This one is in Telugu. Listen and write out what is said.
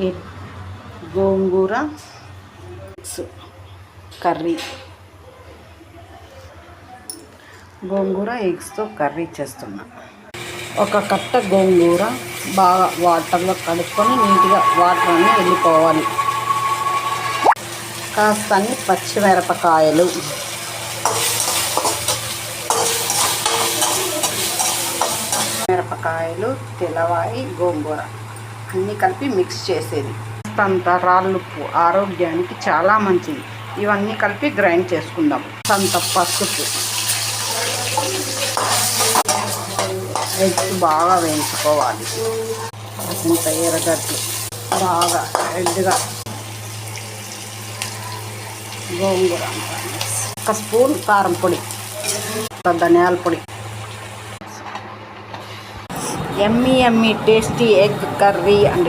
ఎగ్ గోంగూర కర్రీ. గోంగూర ఎగ్స్తో కర్రీ చేస్తున్నా. ఒక కట్ట గోంగూర బాగా వాటర్లో కడుక్కొని నీట్గా వాటర్ అన్నీ వెళ్ళిపోవాలి. కాస్త పచ్చిమిరపకాయలు, తెల్లవాయి, గోంగూర అన్నీ కలిపి మిక్స్ చేసేది. అంత రాళ్ళుప్పు ఆరోగ్యానికి చాలా మంచిది. ఇవన్నీ కలిపి గ్రైండ్ చేసుకుందాం. అంత పసుపు, ఎగ్స్ బాగా వేయించుకోవాలి. ఇంత ఎర్రగడ్డలు బాగా రెడ్గా, గోంగూర, ఒక స్పూన్ కారం పొడి, ధనియాల పొడి. Emmy tasty egg curry and